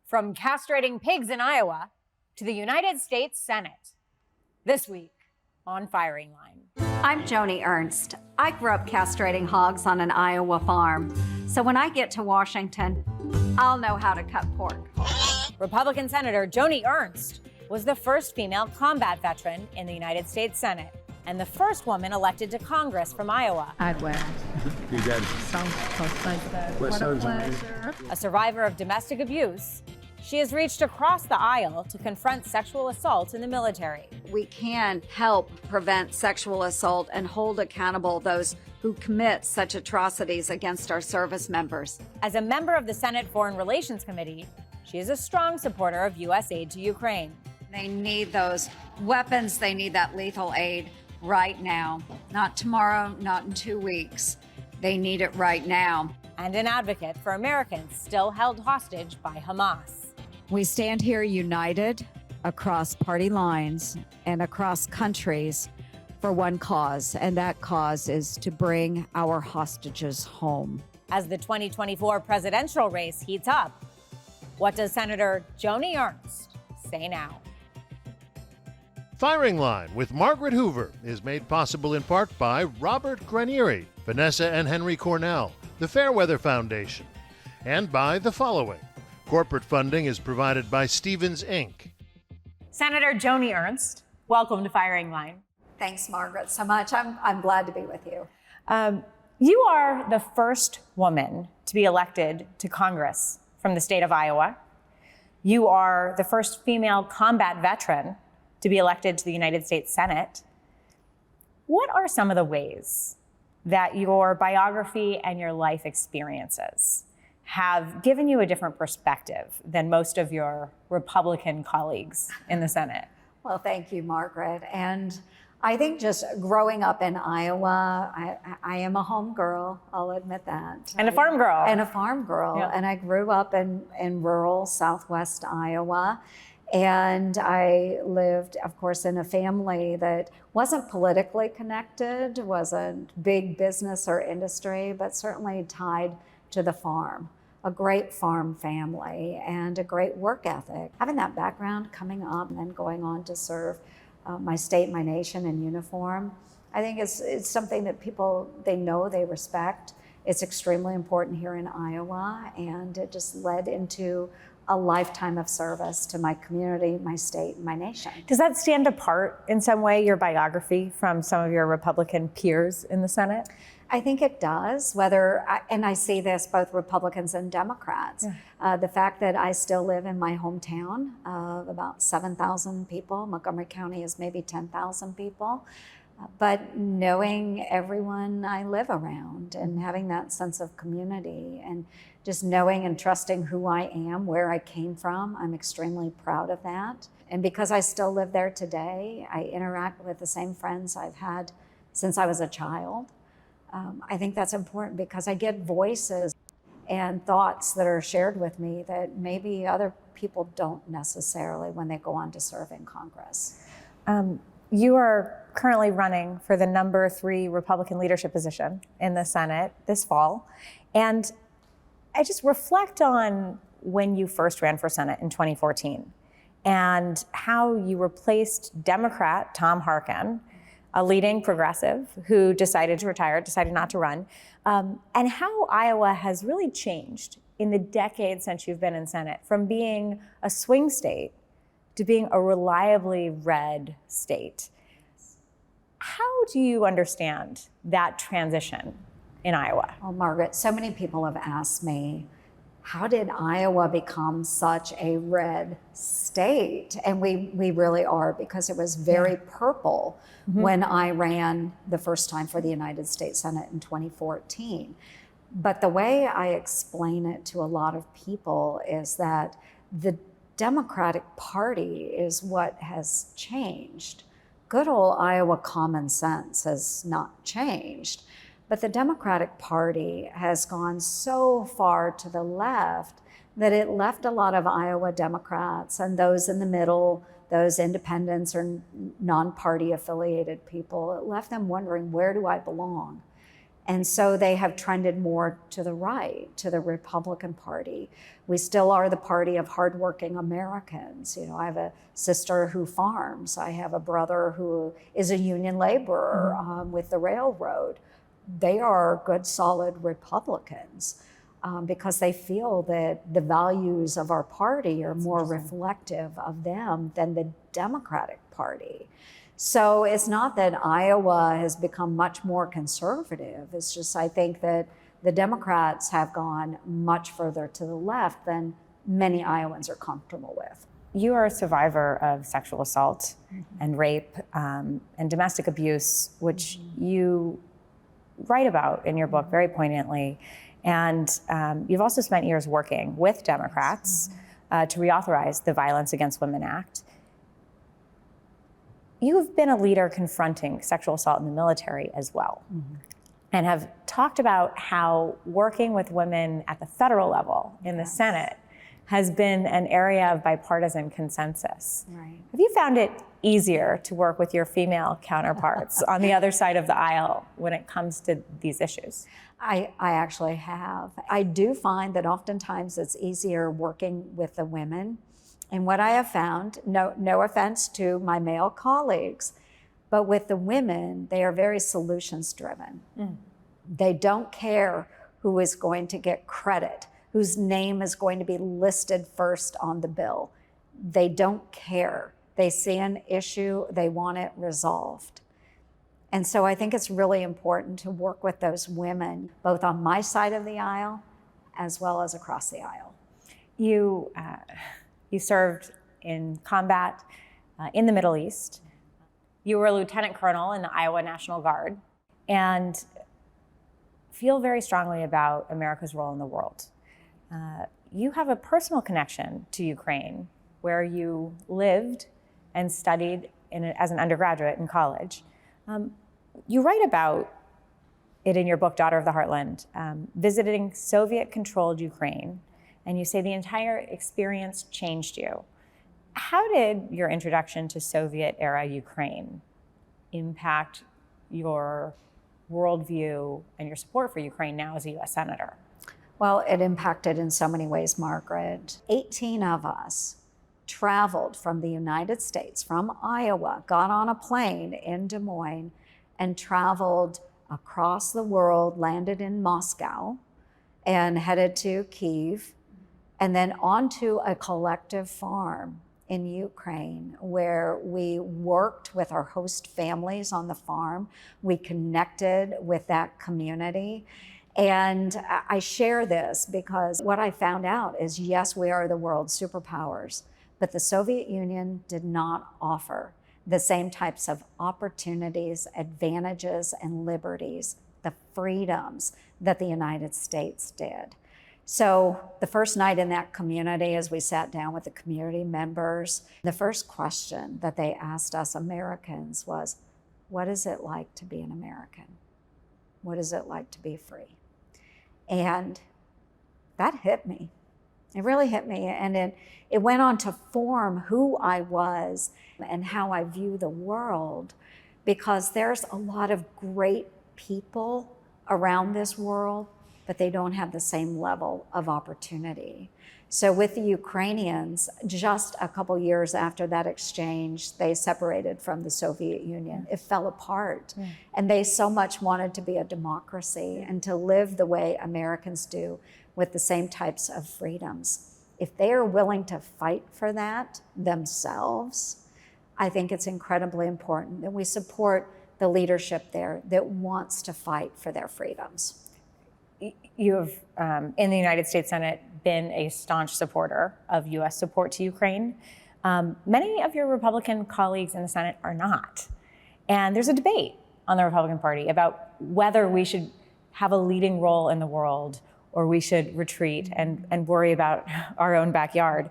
From castrating pigs in Iowa to the United States Senate. This week on Firing Line. I'm Joni Ernst. I grew up castrating hogs on an Iowa farm. So when I get to Washington, I'll know how to cut pork. Republican Senator Joni Ernst was the first female combat veteran in the United States Senate and the first woman elected to Congress from Iowa. I'd wear You did. sounds like that. What What a sounds amazing. pleasure. A survivor of domestic abuse, she has reached across the aisle to confront sexual assault in the military. We can help prevent sexual assault and hold accountable those who commit such atrocities against our service members. As a member of the Senate Foreign Relations Committee, she is a strong supporter of U.S. aid to Ukraine. They need those weapons, they need that lethal aid right now. Not tomorrow, not in 2 weeks. They need it right now. And an advocate for Americans still held hostage by Hamas. We stand here united across party lines and across countries for one cause, and that cause is to bring our hostages home. As the 2024 presidential race heats up, what does Senator Joni Ernst say now? Firing Line with Margaret Hoover is made possible in part by Robert Granieri, Vanessa and Henry Cornell, the Fairweather Foundation, and by the following. Corporate funding is provided by Stevens, Inc. Senator Joni Ernst, welcome to Firing Line. Thanks, Margaret, so much. I'm glad to be with you. You are the first woman to be elected to Congress from the state of Iowa. You are the first female combat veteran to be elected to the United States Senate. What are some of the ways that your biography and your life experiences have given you a different perspective than most of your Republican colleagues in the Senate? Well, thank you, Margaret. And I think just growing up in Iowa, I am a home girl, I'll admit that. And a farm girl. And a farm girl. Yeah. And I grew up in rural Southwest Iowa. And I lived, of course, in a family that wasn't politically connected, wasn't big business or industry, but certainly tied to the farm. A great farm family and a great work ethic. Having that background coming up and then going on to serve my state, my nation in uniform, I think it's something that people, they know, they respect. It's extremely important here in Iowa, and it just led into a lifetime of service to my community, my state, and my nation. Does that stand apart in some way, your biography, from some of your Republican peers in the Senate? I think it does, and I see this both Republicans and Democrats. Yeah. The fact that I still live in my hometown of about 7,000 people. Montgomery County is maybe 10,000 people. But knowing everyone I live around and having that sense of community and just knowing and trusting who I am, where I came from, I'm extremely proud of that. And because I still live there today, I interact with the same friends I've had since I was a child. I think that's important because I get voices and thoughts that are shared with me that maybe other people don't necessarily when they go on to serve in Congress. You are currently running for the number 3 Republican leadership position in the Senate this fall. And I just reflect on when you first ran for Senate in 2014 and how you replaced Democrat Tom Harkin, a leading progressive who decided to retire, decided not to run, and how Iowa has really changed in the decade since you've been in Senate, from being a swing state to being a reliably red state. How do you understand that transition in Iowa? Well, Margaret, so many people have asked me, how did Iowa become such a red state? And we really are, because it was very purple when I ran the first time for the United States Senate in 2014. But the way I explain it to a lot of people is that the Democratic Party is what has changed. Good old Iowa common sense has not changed. But the Democratic Party has gone so far to the left that it left a lot of Iowa Democrats and those in the middle, those independents or non-party affiliated people, it left them wondering, where do I belong? And so they have trended more to the right, to the Republican Party. We still are the party of hardworking Americans. I have a sister who farms. I have a brother who is a union laborer with the railroad. They are good, solid Republicans because they feel that the values of our party are more reflective of them than the Democratic Party. So it's not that Iowa has become much more conservative. It's just I think that the Democrats have gone much further to the left than many Iowans are comfortable with. You are a survivor of sexual assault and rape and domestic abuse, which you write about in your book very poignantly. And you've also spent years working with Democrats to reauthorize the Violence Against Women Act. You have been a leader confronting sexual assault in the military as well, and have talked about how working with women at the federal level in the Senate has been an area of bipartisan consensus. Right. Have you found it easier to work with your female counterparts on the other side of the aisle when it comes to these issues? I actually have. I do find that oftentimes it's easier working with the women. And what I have found, no offense to my male colleagues, but with the women, they are very solutions driven. They don't care who is going to get credit, whose name is going to be listed first on the bill. They don't care. They see an issue, they want it resolved. And so I think it's really important to work with those women, both on my side of the aisle as well as across the aisle. You served in combat in the Middle East. You were a lieutenant colonel in the Iowa National Guard and feel very strongly about America's role in the world. You have a personal connection to Ukraine, where you lived and studied as an undergraduate in college. You write about it in your book, Daughter of the Heartland, visiting Soviet-controlled Ukraine, and you say the entire experience changed you. How did your introduction to Soviet-era Ukraine impact your worldview and your support for Ukraine now as a U.S. Senator? Well, it impacted in so many ways, Margaret. 18 of us traveled from the United States, from Iowa, got on a plane in Des Moines, and traveled across the world, landed in Moscow, and headed to Kyiv, and then onto a collective farm in Ukraine where we worked with our host families on the farm. We connected with that community. And I share this because what I found out is, yes, we are the world's superpowers, but the Soviet Union did not offer the same types of opportunities, advantages, and liberties, the freedoms that the United States did. So the first night in that community, as we sat down with the community members, the first question that they asked us Americans was, what is it like to be an American? What is it like to be free? And that hit me. It really hit me. And it went on to form who I was and how I view the world, because there's a lot of great people around this world, but they don't have the same level of opportunity. So with the Ukrainians, just a couple years after that exchange, they separated from the Soviet Union. It fell apart. And they so much wanted to be a democracy and to live the way Americans do, with the same types of freedoms. If they are willing to fight for that themselves, I think it's incredibly important that we support the leadership there that wants to fight for their freedoms. You have, in the United States Senate, been a staunch supporter of U.S. support to Ukraine. Many of your Republican colleagues in the Senate are not. And there's a debate on the Republican Party about whether we should have a leading role in the world or we should retreat and worry about our own backyard.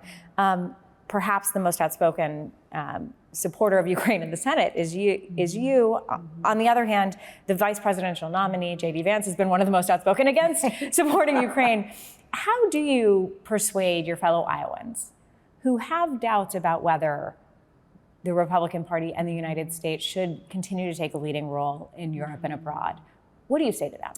Perhaps the most outspoken supporter of Ukraine in the Senate is you. On the other hand, the vice presidential nominee, J.D. Vance, has been one of the most outspoken against supporting Ukraine. How do you persuade your fellow Iowans who have doubts about whether the Republican Party and the United States should continue to take a leading role in Europe and abroad? What do you say to them?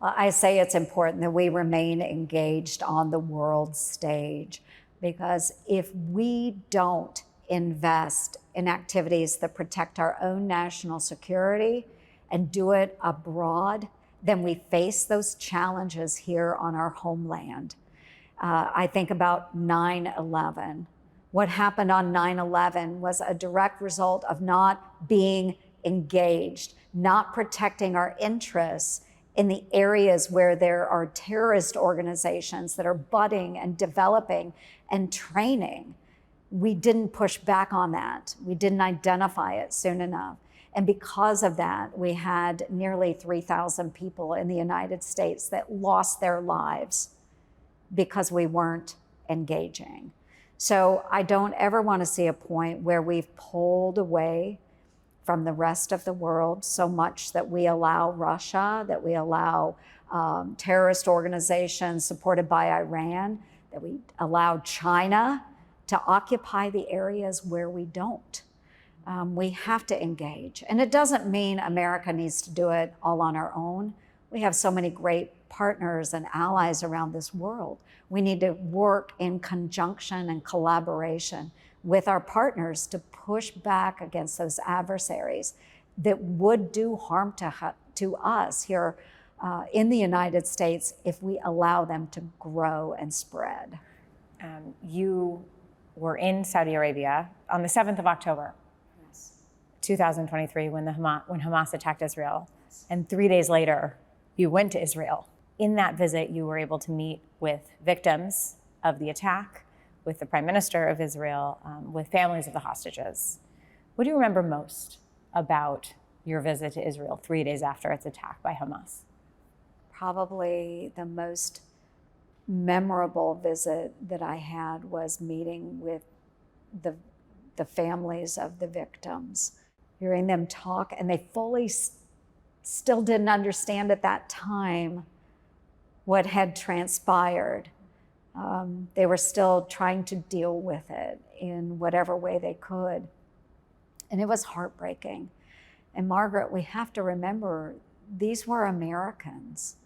Well, I say it's important that we remain engaged on the world stage, because if we don't invest in activities that protect our own national security and do it abroad, then we face those challenges here on our homeland. I think about 9/11. What happened on 9/11 was a direct result of not being engaged, not protecting our interests in the areas where there are terrorist organizations that are budding and developing and training. We didn't push back on that. We didn't identify it soon enough. And because of that, we had nearly 3,000 people in the United States that lost their lives because we weren't engaging. So I don't ever want to see a point where we've pulled away from the rest of the world so much that we allow Russia, that we allow terrorist organizations supported by Iran, that we allow China to occupy the areas where we don't. We have to engage. And it doesn't mean America needs to do it all on our own. We have so many great partners and allies around this world. We need to work in conjunction and collaboration with our partners to push back against those adversaries that would do harm to us here in the United States if we allow them to grow and spread. You were in Saudi Arabia on the 7th of October, 2023, when Hamas attacked Israel. And 3 days later, you went to Israel. In that visit, you were able to meet with victims of the attack, with the Prime Minister of Israel, with families of the hostages. What do you remember most about your visit to Israel 3 days after its attack by Hamas? Probably the most memorable visit that I had was meeting with the families of the victims, hearing them talk, and they fully still didn't understand at that time what had transpired. They were still trying to deal with it in whatever way they could. And it was heartbreaking. And Margaret, we have to remember, these were Americans.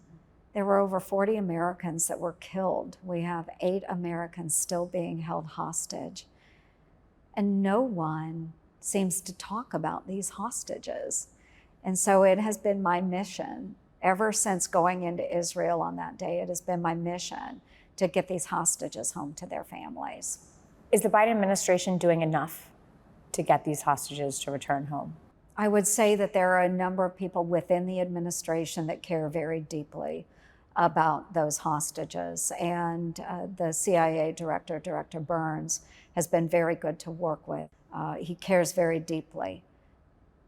There were over 40 Americans that were killed. We have 8 Americans still being held hostage. And no one seems to talk about these hostages. And so it has been my mission, ever since going into Israel on that day, it has been my mission to get these hostages home to their families. Is the Biden administration doing enough to get these hostages to return home? I would say that there are a number of people within the administration that care very deeply about those hostages. And the CIA director, Director Burns, has been very good to work with. He cares very deeply.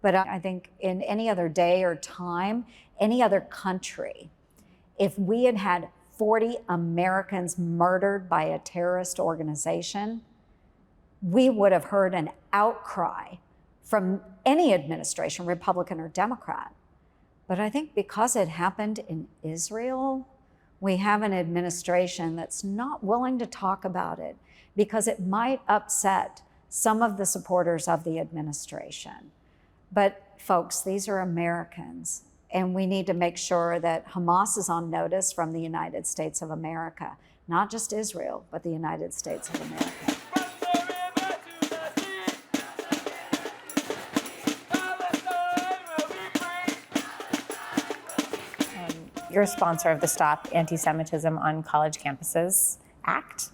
But I think in any other day or time, any other country, if we had had 40 Americans murdered by a terrorist organization, we would have heard an outcry from any administration, Republican or Democrat. But I think because it happened in Israel, we have an administration that's not willing to talk about it because it might upset some of the supporters of the administration. But folks, these are Americans, and we need to make sure that Hamas is on notice from the United States of America, not just Israel, but the United States of America. You're a sponsor of the Stop Anti-Semitism on College Campuses Act,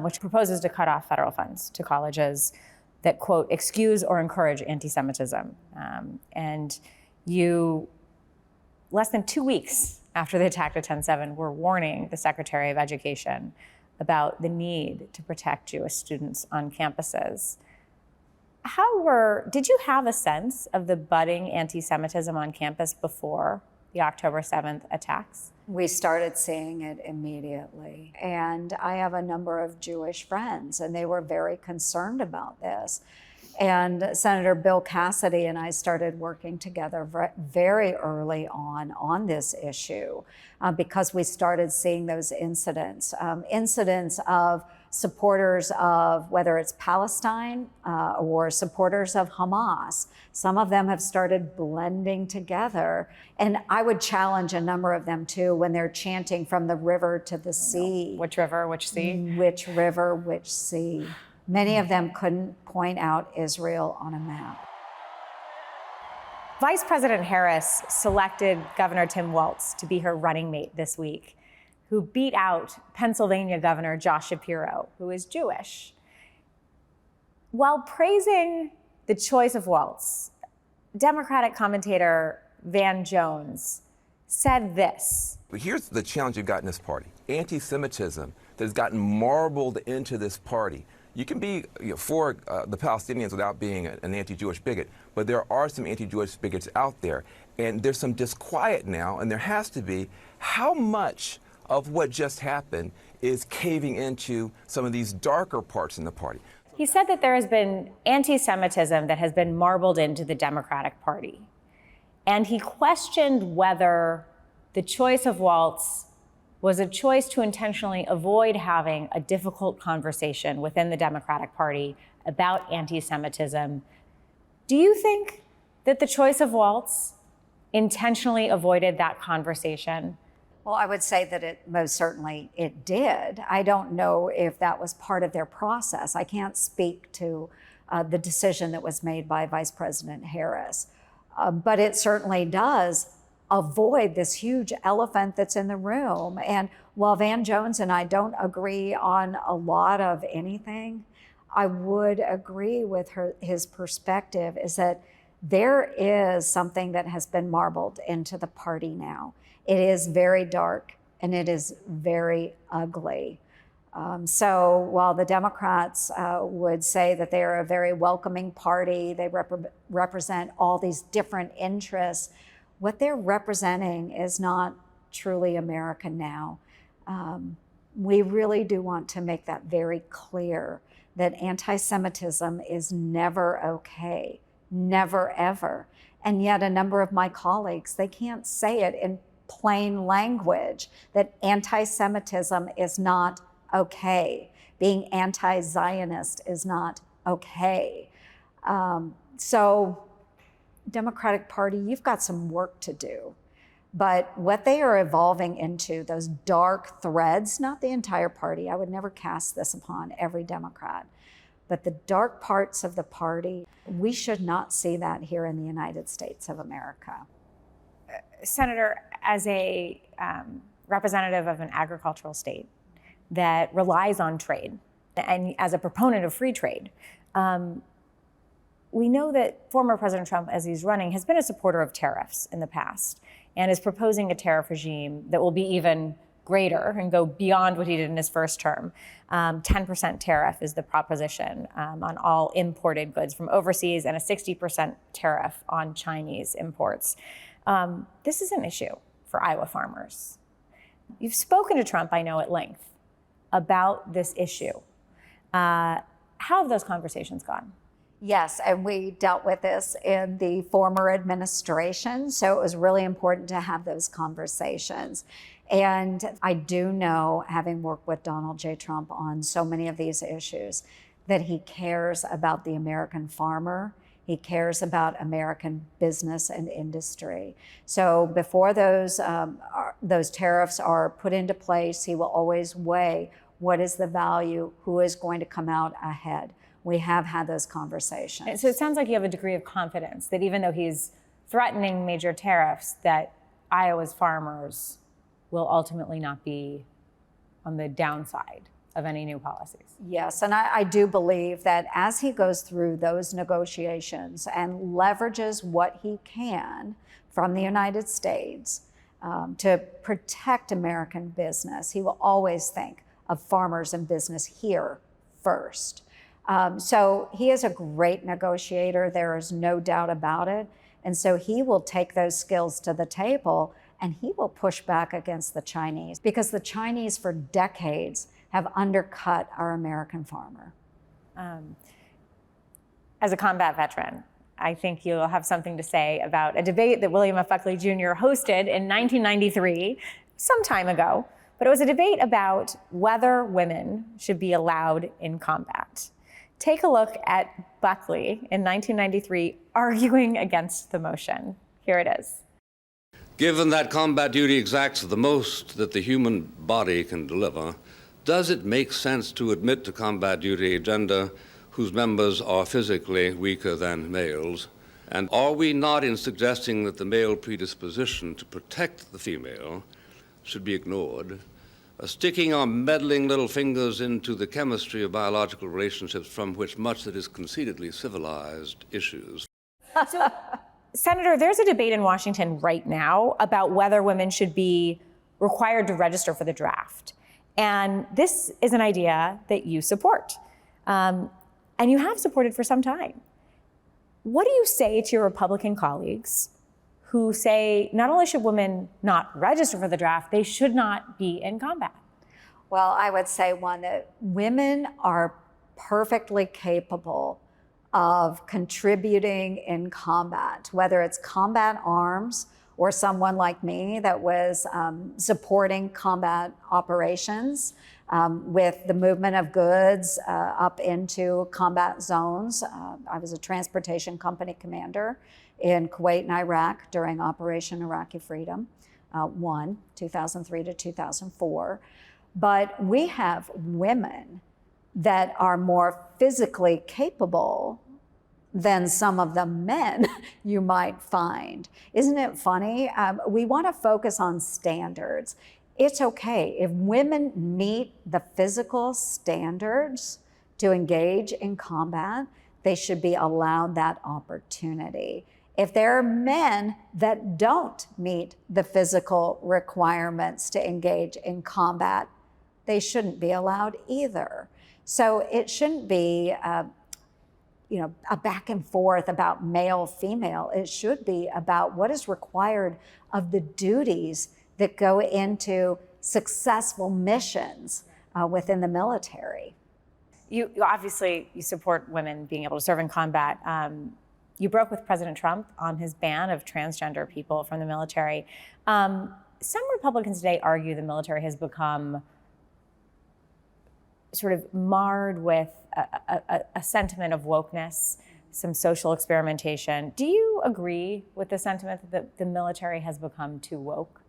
which proposes to cut off federal funds to colleges that, quote, excuse or encourage anti-Semitism. And you, less than 2 weeks after the attack at 10/7, were warning the Secretary of Education about the need to protect Jewish students on campuses. Did you have a sense of the budding anti-Semitism on campus before the October 7th attacks? We started seeing it immediately. And I have a number of Jewish friends, and they were very concerned about this. And Senator Bill Cassidy and I started working together very early on this issue because we started seeing those incidents of supporters of whether it's Palestine or supporters of Hamas. Some of them have started blending together. And I would challenge a number of them too when they're chanting from the river to the sea. Which river, which sea? Which river, which sea. Many of them couldn't point out Israel on a map. Vice President Harris selected Governor Tim Walz to be her running mate this week, who beat out Pennsylvania Governor Josh Shapiro, who is Jewish. While praising the choice of Walz, Democratic commentator Van Jones said this. Here's the challenge you've got in this party. Anti-Semitism that has gotten marbled into this party. You can be for the Palestinians without being an anti-Jewish bigot, but there are some anti-Jewish bigots out there. And there's some disquiet now, and there has to be. How much of what just happened is caving into some of these darker parts in the party? He said that there has been anti-Semitism that has been marbled into the Democratic Party. And he questioned whether the choice of Walz was a choice to intentionally avoid having a difficult conversation within the Democratic Party about anti-Semitism. Do you think that the choice of Walz intentionally avoided that conversation? Well, I would say that it most certainly it did. I don't know if that was part of their process. I can't speak to the decision that was made by Vice President Harris, but it certainly does avoid this huge elephant that's in the room. And while Van Jones and I don't agree on a lot of anything, I would agree with his perspective is that there is something that has been marbled into the party now. It is very dark and it is very ugly. So while the Democrats would say that they are a very welcoming party, they represent all these different interests, what they're representing is not truly American now. We really do want to make that very clear that anti-Semitism is never okay, never ever. And yet a number of my colleagues, they can't say it in plain language that anti-Semitism is not okay. Being anti-Zionist is not okay. So Democratic Party, you've got some work to do. But what they are evolving into, those dark threads, not the entire party, I would never cast this upon every Democrat, but the dark parts of the party, we should not see that here in the United States of America. Senator, as a representative of an agricultural state that relies on trade, and as a proponent of free trade, we know that former President Trump, as he's running, has been a supporter of tariffs in the past and is proposing a tariff regime that will be even greater and go beyond what he did in his first term. 10% tariff is the proposition on all imported goods from overseas and a 60% tariff on Chinese imports. This is an issue for Iowa farmers. You've spoken to Trump, I know, at length about this issue. How have those conversations gone? Yes, and we dealt with this in the former administration, so it was really important to have those conversations. And I do know, having worked with Donald J. Trump on so many of these issues, that he cares about the American farmer. He cares about American business and industry. So before those tariffs are put into place, he will always weigh what is the value, who is going to come out ahead. We have had those conversations. And so it sounds like you have a degree of confidence that even though he's threatening major tariffs, that Iowa's farmers will ultimately not be on the downside of any new policies. Yes, and I do believe that as he goes through those negotiations and leverages what he can from the United States to protect American business, he will always think of farmers and business here first. So he is a great negotiator, there is no doubt about it. And so he will take those skills to the table and he will push back against the Chinese because the Chinese for decades have undercut our American farmer. As a combat veteran, I think you'll have something to say about a debate that William F. Buckley Jr. hosted in 1993, some time ago, but it was a debate about whether women should be allowed in combat. Take a look at Buckley in 1993 arguing against the motion. Here it is. Given that combat duty exacts the most that the human body can deliver, does it make sense to admit to combat duty a gender whose members are physically weaker than males? And are we not in suggesting that the male predisposition to protect the female should be ignored? Sticking our meddling little fingers into the chemistry of biological relationships from which much that is conceitedly civilized issues. Senator, there's a debate in Washington right now about whether women should be required to register for the draft. And this is an idea that you support, and you have supported for some time. What do you say to your Republican colleagues who say not only should women not register for the draft, they should not be in combat? Well, I would say, one, that women are perfectly capable of contributing in combat, whether it's combat arms or someone like me that was supporting combat operations with the movement of goods up into combat zones. I was a transportation company commander in Kuwait and Iraq during Operation Iraqi Freedom 1, 2003 to 2004. But we have women that are more physically capable than some of the men you might find. Isn't it funny? We want to focus on standards. It's okay if women meet the physical standards to engage in combat, they should be allowed that opportunity. If there are men that don't meet the physical requirements to engage in combat, they shouldn't be allowed either. So it shouldn't be a back and forth about male, female. It should be about what is required of the duties that go into successful missions within the military. You obviously support women being able to serve in combat. You broke with President Trump on his ban of transgender people from the military. Some Republicans today argue the military has become sort of marred with a sentiment of wokeness, some social experimentation. Do you agree with the sentiment that the military has become too woke?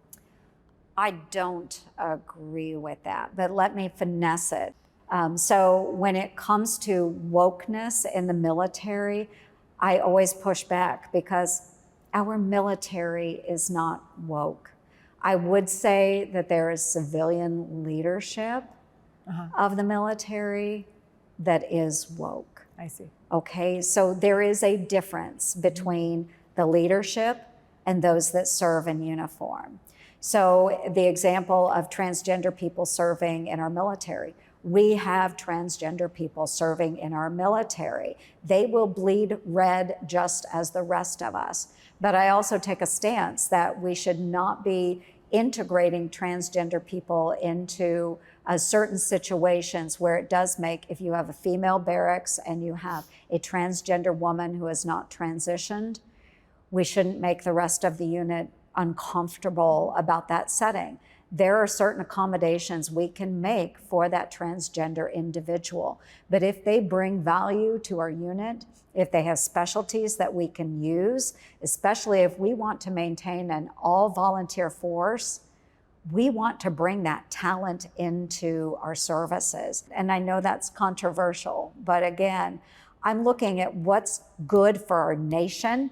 I don't agree with that, but let me finesse it. So when it comes to wokeness in the military, I always push back because our military is not woke. I would say that there is civilian leadership of the military that is woke. I see. Okay, so there is a difference between the leadership and those that serve in uniform. So the example of transgender people serving in our military, we have transgender people serving in our military. They will bleed red just as the rest of us. But I also take a stance that we should not be integrating transgender people into certain situations where it does make, if you have a female barracks and you have a transgender woman who has not transitioned, we shouldn't make the rest of the unit uncomfortable about that setting. There are certain accommodations we can make for that transgender individual. But if they bring value to our unit, if they have specialties that we can use, especially if we want to maintain an all-volunteer force, we want to bring that talent into our services. And I know that's controversial, but again, I'm looking at what's good for our nation.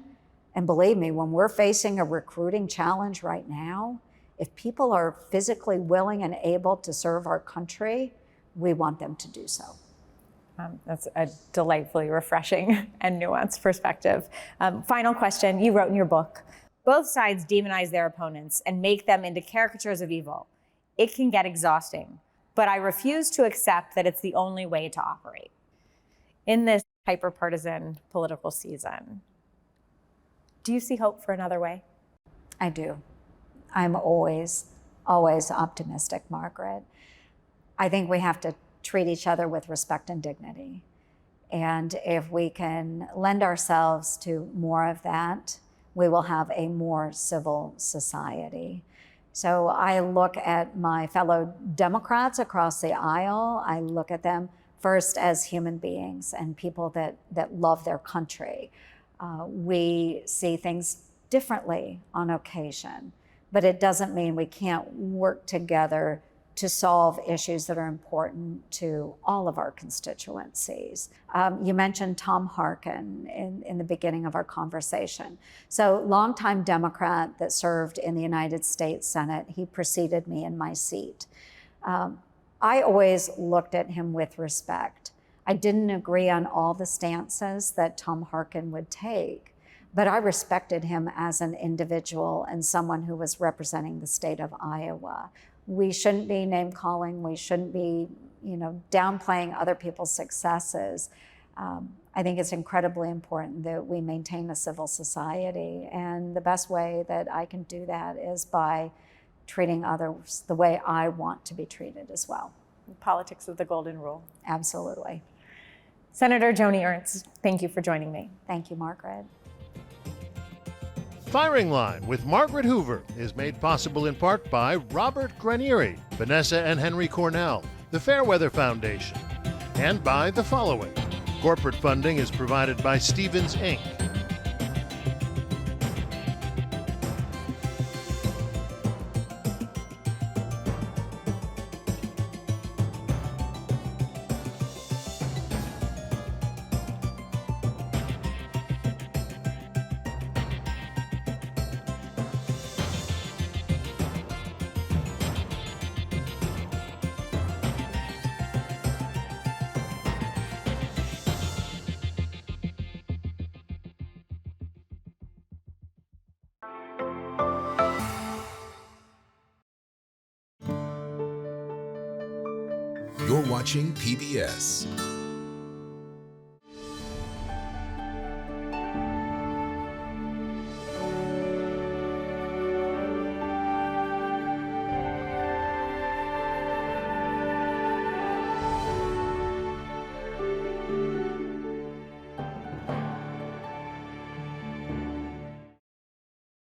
And believe me, when we're facing a recruiting challenge right now, if people are physically willing and able to serve our country, we want them to do so. That's a delightfully refreshing and nuanced perspective. Final question. You wrote in your book, both sides demonize their opponents and make them into caricatures of evil. It can get exhausting, but I refuse to accept that it's the only way to operate. In this hyper-partisan political season, do you see hope for another way? I do. I'm always optimistic, Margaret. I think we have to treat each other with respect and dignity. And if we can lend ourselves to more of that, we will have a more civil society. So I look at my fellow Democrats across the aisle. I look at them first as human beings and people that love their country. We see things differently on occasion, but it doesn't mean we can't work together to solve issues that are important to all of our constituencies. You mentioned Tom Harkin in the beginning of our conversation. So, longtime Democrat that served in the United States Senate, he preceded me in my seat. I always looked at him with respect. I didn't agree on all the stances that Tom Harkin would take, but I respected him as an individual and someone who was representing the state of Iowa. We shouldn't be name calling. We shouldn't be, downplaying other people's successes. I think it's incredibly important that we maintain a civil society, and the best way that I can do that is by treating others the way I want to be treated as well. Politics of the golden rule. Absolutely. Senator Joni Ernst, thank you for joining me. Thank you, Margaret. Firing Line with Margaret Hoover is made possible in part by Robert Granieri, Vanessa and Henry Cornell, the Fairweather Foundation, and by the following. Corporate funding is provided by Stevens, Inc. You're watching PBS.